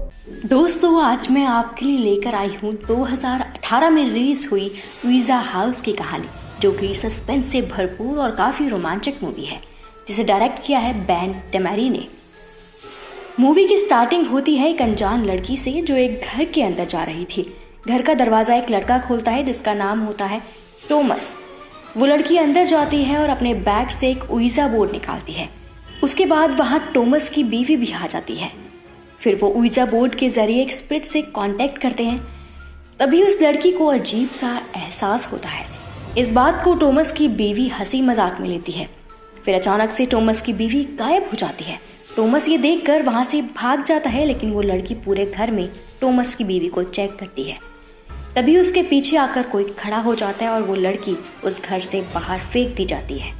दोस्तों, आज मैं आपके लिए लेकर आई हूँ 2018 में रिलीज हुई वीज़ा हाउस की कहानी, जो कि सस्पेंस से भरपूर और काफ़ी रोमांचक मूवी है, जिसे डायरेक्ट किया है बेन डेमेरी ने। मूवी की स्टार्टिंग होती है एक अनजान लड़की से, जो एक घर के अंदर जा रही थी। घर का दरवाज़ा एक लड़का खोलता है जिसका नाम होता है टॉमस। वो लड़की अंदर जाती है और अपने बैग से एक वीज़ा बोर्ड निकालती है। उसके बाद वहाँ टॉमस की बीवी भी आ जाती है। फिर वो वीज़ा बोर्ड के जरिए एक स्पिरिट से कांटेक्ट करते हैं। तभी उस लड़की को अजीब सा एहसास होता है। इस बात को टॉमस की बीवी हंसी मजाक में लेती है। फिर अचानक से टॉमस की बीवी गायब हो जाती है। टॉमस ये देखकर वहां से भाग जाता है, लेकिन वो लड़की पूरे घर में टॉमस की बीवी को चेक करती है। तभी उसके पीछे आकर कोई खड़ा हो जाता है और वो लड़की उस घर से बाहर फेंक दी जाती है।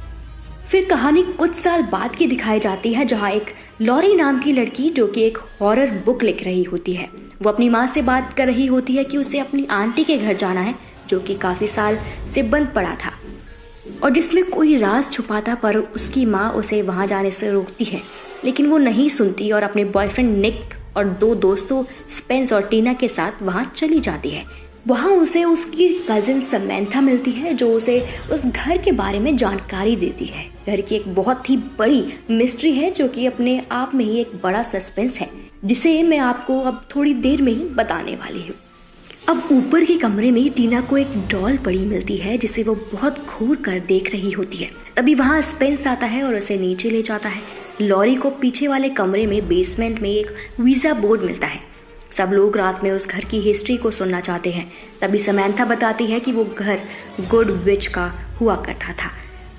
फिर कहानी कुछ साल बाद की दिखाई जाती है, जहाँ एक लॉरी नाम की लड़की, जो कि एक हॉरर बुक लिख रही होती है, वो अपनी माँ से बात कर रही होती है कि उसे अपनी आंटी के घर जाना है, जो कि काफ़ी साल से बंद पड़ा था और जिसमें कोई राज छुपा था। पर उसकी माँ उसे वहाँ जाने से रोकती है, लेकिन वो नहीं सुनती और अपने बॉयफ्रेंड निक और दो दोस्तों स्पेंस और टीना के साथ वहाँ चली जाती है। वहाँ उसे उसकी कजिन समैंथा मिलती है, जो उसे उस घर के बारे में जानकारी देती है। घर की एक बहुत ही बड़ी मिस्ट्री है, जो कि अपने आप में ही एक बड़ा सस्पेंस है, जिसे मैं आपको अब थोड़ी देर में ही बताने वाली हूँ। अब ऊपर के कमरे में टीना को एक डॉल पड़ी मिलती है, जिसे वो बहुत घूर कर देख रही होती है। तभी वहाँ स्पेंस आता है और उसे नीचे ले जाता है। लॉरी को पीछे वाले कमरे में बेसमेंट में एक वीज़ा बोर्ड मिलता है। सब लोग रात में उस घर की हिस्ट्री को सुनना चाहते हैं। तभी समैंथा बताती है कि वो घर गुड विच का हुआ करता था,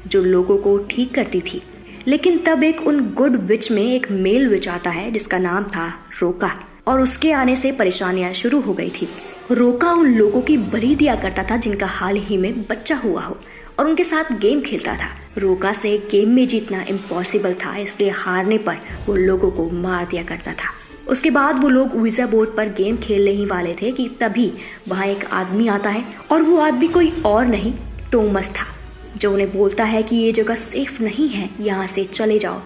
जो लोगों को ठीक करती थी। लेकिन तब एक उन गुड विच में एक मेल विच आता है, जिसका नाम था रोका, और उसके आने से परेशानियां शुरू हो गई थी। रोका उन लोगों की बलि दिया करता था जिनका हाल ही में बच्चा हुआ हो, और उनके साथ गेम खेलता था। रोका से गेम में जीतना इम्पॉसिबल था, इसलिए हारने पर वो लोगों को मार दिया करता था। उसके बाद वो लोग वीज़ा बोर्ड पर गेम खेलने ही वाले थे कि तभी वहाँ एक आदमी आता है, और वो आदमी कोई और नहीं टॉमस था, जो उन्हें बोलता है कि ये जगह सेफ नहीं है, यहाँ से चले जाओ।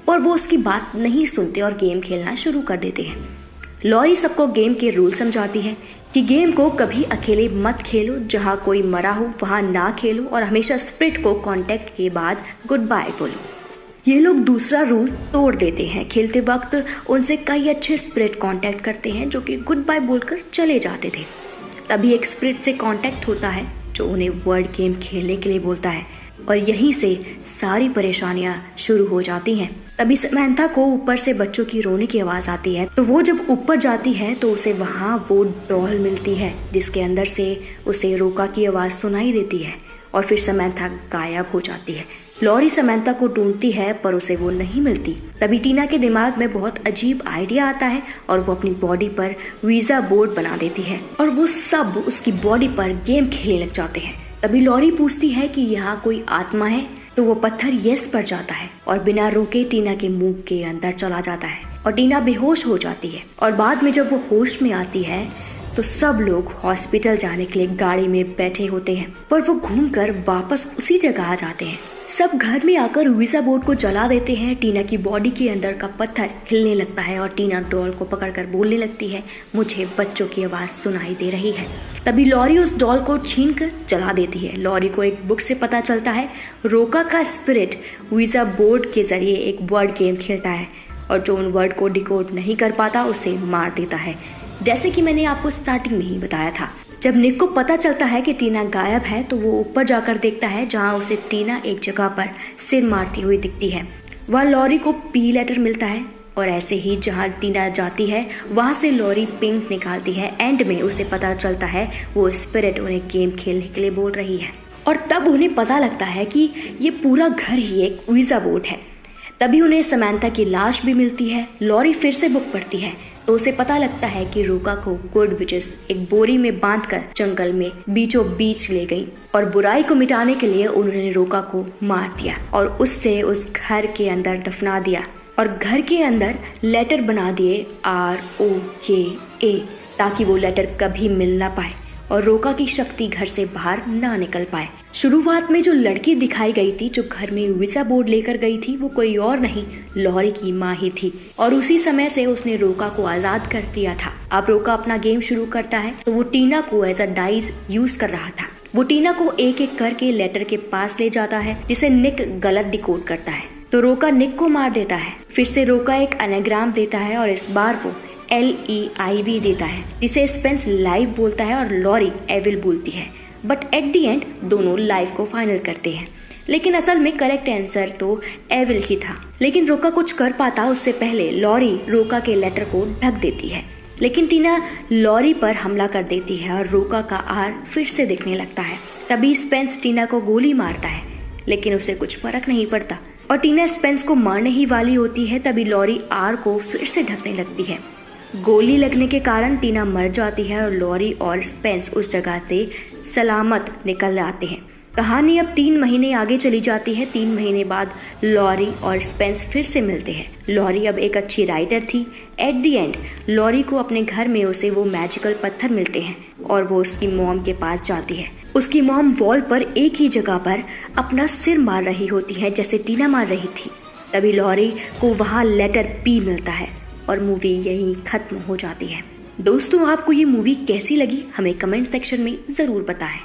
पर वो उसकी बात नहीं सुनते और गेम खेलना शुरू कर देते हैं। लॉरी सबको गेम के रूल समझाती है कि गेम को कभी अकेले मत खेलो, जहाँ कोई मरा हो वहाँ ना खेलो, और हमेशा स्पिरिट को कांटेक्ट के बाद गुड बाय बोलो। ये लोग दूसरा रूल तोड़ देते हैं। खेलते वक्त उनसे कई अच्छे स्पिरिट कांटेक्ट करते हैं, जो कि गुड बाय बोलकर चले जाते थे। तभी एक स्पिरिट से कांटेक्ट होता है, जो उन्हें वर्ड गेम खेलने के लिए बोलता है, और यहीं से सारी परेशानियां शुरू हो जाती हैं। तभी समैंथा को ऊपर से बच्चों की रोने की आवाज़ आती है। तो वो जब ऊपर जाती है तो उसे वहाँ वो डॉल मिलती है, जिसके अंदर से उसे रोका की आवाज़ सुनाई देती है, और फिर समैंथा गायब हो जाती है। लॉरी समैंथा को ढूंढती है, पर उसे वो नहीं मिलती। तभी टीना के दिमाग में बहुत अजीब आइडिया आता है, और वो अपनी बॉडी पर वीज़ा बोर्ड बना देती है, और वो सब उसकी बॉडी पर गेम खेलने लग जाते हैं। तभी लॉरी पूछती है कि यहाँ कोई आत्मा है, तो वो पत्थर यस पर जाता है और बिना रुके टीना के मुंह के अंदर चला जाता है, और टीना बेहोश हो जाती है। और बाद में जब वो होश में आती है तो सब लोग हॉस्पिटल जाने के लिए गाड़ी में बैठे होते हैं, पर वो घूमकर वापस उसी जगह आ जाते हैं। सब घर में आकर वीज़ा बोर्ड को जला देते हैं। टीना की बॉडी के अंदर का पत्थर हिलने लगता है, और टीना डॉल को पकड़कर बोलने लगती है, मुझे बच्चों की आवाज़ सुनाई दे रही है। तभी लॉरी उस डॉल को छीनकर जला देती है। लॉरी को एक बुक से पता चलता है रोका का स्पिरिट वीज़ा बोर्ड के जरिए एक वर्ड गेम खेलता है, और जो उन वर्ड को डिकोड नहीं कर पाता उसे मार देता है, जैसे कि मैंने आपको स्टार्टिंग में ही बताया था। जब निक को पता चलता है कि टीना गायब है, तो वो ऊपर जाकर देखता है, जहाँ उसे टीना एक जगह पर सिर मारती हुई दिखती है। वह लॉरी को पी लेटर मिलता है, और ऐसे ही जहाँ टीना जाती है वहाँ से लॉरी पिंक निकालती है। एंड में उसे पता चलता है वो स्पिरिट उन्हें गेम खेलने के लिए बोल रही है, और तब उन्हें पता लगता है कि ये पूरा घर ही एक वीज़ा बोर्ड है। तभी उन्हें समैंथा की लाश भी मिलती है। लॉरी फिर से बुक पढ़ती है, तो उसे पता लगता है कि रोका को गुड विचेस एक बोरी में बांधकर जंगल में बीचों बीच ले गई, और बुराई को मिटाने के लिए उन्होंने रोका को मार दिया और उससे उस घर के अंदर दफना दिया, और घर के अंदर लेटर बना दिए ROKA, ताकि वो लेटर कभी मिल ना पाए। और रोका की शक्ति घर से बाहर ना निकल पाए। शुरुआत में जो लड़की दिखाई गई थी जो घर में वीजा बोर्ड लेकर गई थी वो कोई और नहीं, लॉरी की माँ ही थी और उसी समय से उसने रोका को आजाद कर दिया था। अब रोका अपना गेम शुरू करता है तो वो टीना को एज अ डाइस यूज कर रहा था। वो टीना को एक एक करके लेटर के पास ले जाता है जिसे निक गलत डिकोड करता है तो रोका निक को मार देता है। फिर से रोका एक एनाग्राम देता है और इस बार वो LEIV देता है जिसे स्पेंस लाइव बोलता है और लॉरी एविल बोलती है। बट एट द एंड दोनों लाइव को फाइनल करते हैं, लेकिन असल में करेक्ट आंसर तो एविल ही था। लेकिन रोका कुछ कर पाता उससे पहले लॉरी रोका के लेटर को ढक देती है, लेकिन टीना लॉरी पर हमला कर देती है और रोका का आर फिर से दिखने लगता है। तभी स्पेंस टीना को गोली मारता है लेकिन उसे कुछ फर्क नहीं पड़ता और टीना स्पेंस को मारने ही वाली होती है। तभी लॉरी आर को फिर से ढकने लगती है। गोली लगने के कारण टीना मर जाती है और लॉरी और स्पेंस उस जगह से सलामत निकल आते हैं। कहानी अब 3 महीने आगे चली जाती है। 3 महीने बाद लॉरी और स्पेंस फिर से मिलते हैं। लॉरी अब एक अच्छी राइडर थी। एट द एंड लॉरी को अपने घर में उसे वो मैजिकल पत्थर मिलते हैं और वो उसकी मॉम के पास जाती है। उसकी मॉम वॉल पर एक ही जगह पर अपना सिर मार रही होती है जैसे टीना मार रही थी। तभी लॉरी को वहाँ लेटर P मिलता है और मूवी यहीं खत्म हो जाती है। दोस्तों, आपको ये मूवी कैसी लगी हमें कमेंट सेक्शन में जरूर बताएं।